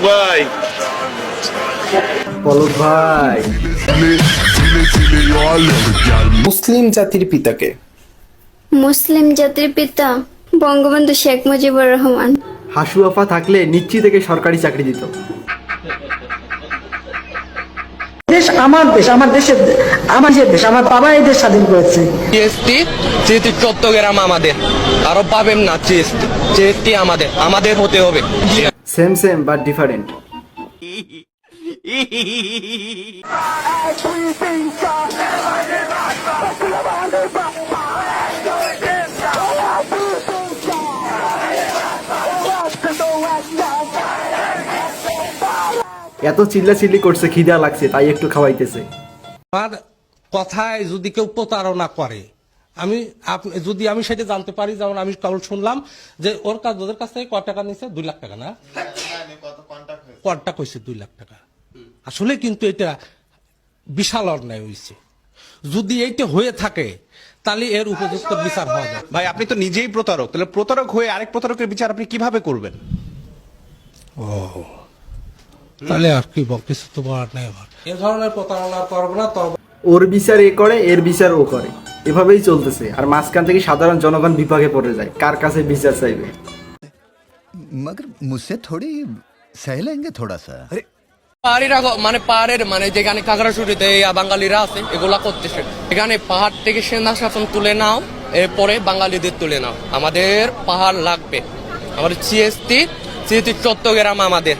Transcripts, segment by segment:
ভাই পলক ভাই, মুসলিম জাতির পিতাকে? মুসলিম জাতির পিতা বঙ্গবন্ধু শেখ মুজিবুর রহমান। হাসু আপা থাকলে নিশ্চিত থেকে সরকারি চাকরি দিত। দেশ আমার দেশ, আমার দেশের আমার দেশ, আমার বাবা এই দেশ স্বাধীন করেছে। জিএসটি জিএসটি চট্টগ্রাম আমাদের, আরো পাবেন না। জিএসটি জিএসটি আমাদের আমাদের হতে হবে। Same same but different. এত চিল্লাচিল্লি করছে, খিদা লাগছে, তাই একটু খাওয়াইতেছে। আমার কথায় যদি কেউ প্রতারণা করে, যদি আমি সেটা জানতে পারি, যেমন আমি কেবল শুনলাম যে ওদের কাছ থেকে কত টাকা নিচ্ছে, 2 লাখ টাকা না, কন্টাক্ট হয়েছে 2 লাখ টাকা। আসলে কিন্তু এটা বিশাল অন্যায় হয়েছে। যদি এইটা হয়ে থাকে তাহলে এর উপযুক্ত বিচার হওয়া যায়। ভাই আপনি তো নিজেই প্রতারক, তাহলে প্রতারক হয়ে আরেক প্রতারকের বিচার আপনি কিভাবে করবেন? ও তাহলে আর কি কিছু তো বলার নেই। এ ধরনের প্রতারণা করবো না। ওর বিচার এ করে, এর বিচার ও করে, এভাবেই চলতেছে। আর মাঝখান থেকে সাধারণ জনগণ বিপাকে পড়ে যায়, কার কাছে বিচার চাইবে। मगर मुझसे थोड़ी सह लेंगे थोड़ा सा। পাহাড়িরা পাহাড়ের যেখানে খাগড়াছড়িতে বাঙালিরা আছে এগুলা করতেছে। এখানে পাহাড় থেকে সেনা শাসন তুলে নাও, এরপরে বাঙালিদের তুলে নাও। আমাদের পাহাড় লাগবে। আমাদের জিএসটি চট্টগ্রাম আমাদের,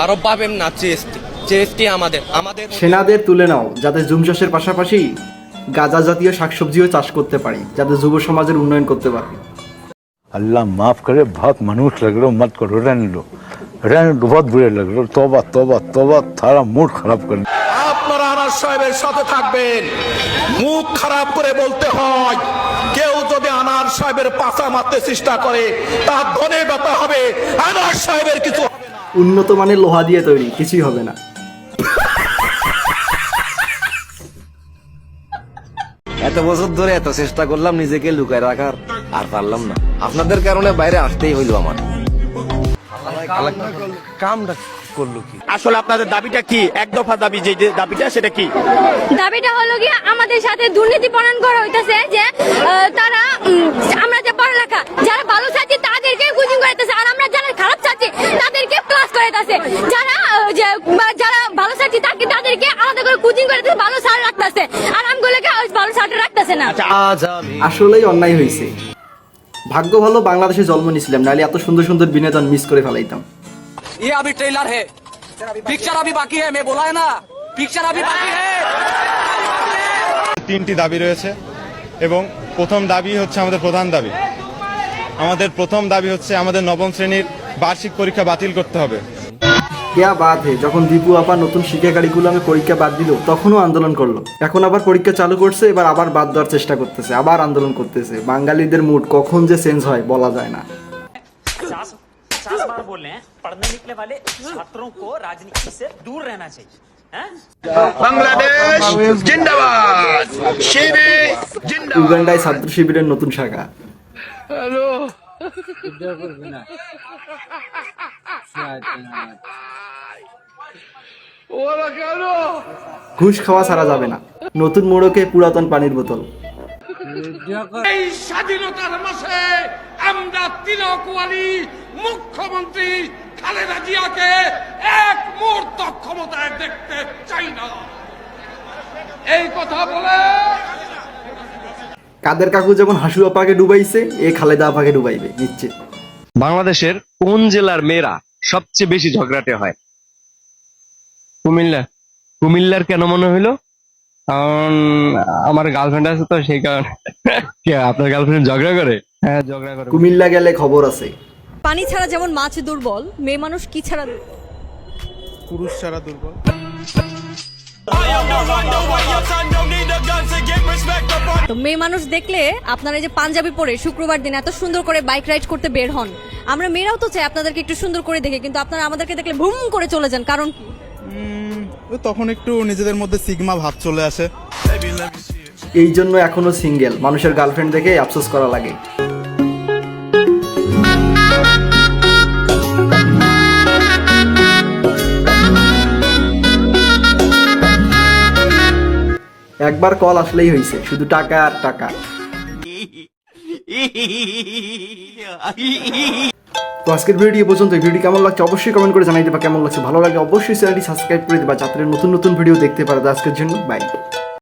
আরো পাবেন না। জিএসটি জিএসটি আমাদের আমাদের সেনাদের তুলে নাও, যাতে জুম চাষের পাশাপাশি গাঁজা জাতীয় শাকসবজিও চাষ করতে পারি, যাতে যুব সমাজের উন্নয়ন করতে পারি। अल्लाह माफ करे, बहुत मनुष्य लग रहे हो, मत करो, रहने लो, बहुत बुरे लग रहे हो। तौबा तौबा तौबा, थारा मूड खराब कर। আপনারা আনার সাহেবের সাথে থাকবেন। মুখ খারাপ করে বলতে হয়, কেউ যদি আনার সাহেবের পাছা মারতে চেষ্টা করে তার ধনে ব্যথা হবে, আনার সাহেবের কিছু হবে না। উন্নত মানের লোহা দিয়ে তৈরি, কিছুই হবে না। এত বছর ধরে এত চেষ্টা করলাম নিজেকে লুকায় রাখার, আর পারলাম না। আপনাদের কারণে বাইরে আসতেই হইল আমার। কামটা করলো কি? আসলে আপনাদের দাবিটা কি? এক দফা দাবি, যে দাবিটা সেটা কি? দাবিটা হলো কি, আমাদের সাথে দুর্নীতি প্রণয়ন করা হইতাছে, যে তারা আমরা যে পড়ালেখা যারা ভালো চাচ্ছি তাদেরকে কোচিং করাইতেছে, আর আমরা যারা খারাপ চাচ্ছি তাদেরকে ক্লাস করাইতেছে। যারা ভালো চাচ্ছি তাদেরকে আলাদা করে কোচিং করাইতেছে, ভালো স্যার রাখতেছে, আর আমগুলোকে ভালো স্যার রাখতেছে না। আসলেই অন্যায় হয়েছে। ভাগ্য ভালো বাংলাদেশে জন্ম নিয়েছিলাম, নাহলে এত সুন্দর সুন্দর বিনোদন মিস করে ফেলাইতাম। ये अभी ट्रेलर है, पिक्चर अभी बाकी है। मैं बोला है ना, पिक्चर अभी बाकी है। 3টি দাবি রয়েছে এবং প্রথম দাবি হচ্ছে আমাদের প্রধান দাবি। আমাদের প্রথম দাবি হচ্ছে আমাদের 9ম শ্রেণীর বার্ষিক পরীক্ষা বাতিল করতে হবে। কেয়া বাদ হে, যখন দীপু আপা নতুন শিক্ষা কারিকুলামে পরীক্ষা বাদ দিল তখনও আন্দোলন করলো। এখন আবার পরীক্ষা চালু করছে, এবার আবার বাদ দেওয়ার চেষ্টা করতেছে, আবার আন্দোলন করতেছে। বাঙালিদের মুড কখন যে চেঞ্জ হয় বলা যায় না। 50 बार बोल रहे हैं, पढ़ने निकले वाले छात्रों को राजनीति से दूर रहना चाहिए। বাংলাদেশ জিন্দাবাদ, শিবির জিন্দাবাদ। উগান্ডায় ছাত্র শিবিরের নতুন শাখা। ঘুষ খাওয়া ছাড়া যাবে না, নতুন মোড়কে পুরাতন পানির বোতল। এই স্বাধীনতার মাসে আমরা তিলকওয়ালী মুখ্যমন্ত্রী খালেদা জিয়াকে এক মুহূর্ত ক্ষমতায় দেখতে চাই না। এই কথা বলে কাদের কাকু যেমন হাসু আপাকে ডুবাইছে, এ খালেদা আপাকে ডুবাইবে নিশ্চিত। বাংলাদেশের কোন জেলার মেয়েরা সবচেয়ে বেশি ঝগড়াটে হয়? কুমিল্লা। কুমিল্লার কেন মনে হইলো? কারণ আমার গার্লফ্রেন্ড আছে তো, সেই কারণে। আপনার গার্লফ্রেন্ড ঝগড়া করে? হ্যাঁ ঝগড়া করে। কুমিল্লা গেলে খবর আছে। পানি ছাড়া যেমন মাছ দুর্বল, মেয়ে মানুষ কি ছাড়া দুর্বল? পুরুষ ছাড়া দুর্বল। তো মেয়ে মানুষ দেখলে আপনারা যে পাঞ্জাবি পরে শুক্রবার দিন এত সুন্দর করে বাইক রাইড করতে বের হন, আমরা মেয়েরাও তো চাই আপনাদেরকে একটু সুন্দর করে দেখে, কিন্তু আপনারা আমাদেরকে দেখলে ভুম করে চলে যান, কারণ কি? তখন একটু নিজেদের মধ্যে সিগমা ভাব চলে আসে। এই জন্য এখনো সিঙ্গেল, মানুষের গার্লফ্রেন্ড দেখে আফসোস করা লাগে। একবার কল আসলেই হয়েছে, শুধু টাকা আর টাকা। তো আজকের ভিডিও পর্যন্ত। ভিডিও কেমন লাগছে অবশ্যই কমেন্ট করে জানাই দেবা, কেমন লাগছে ভালো লাগে অবশ্যই চ্যানেলটি সাবস্ক্রাইব করে দেবা যাতে নতুন নতুন ভিডিও দেখতে পারো। আজকের জন্য বাই।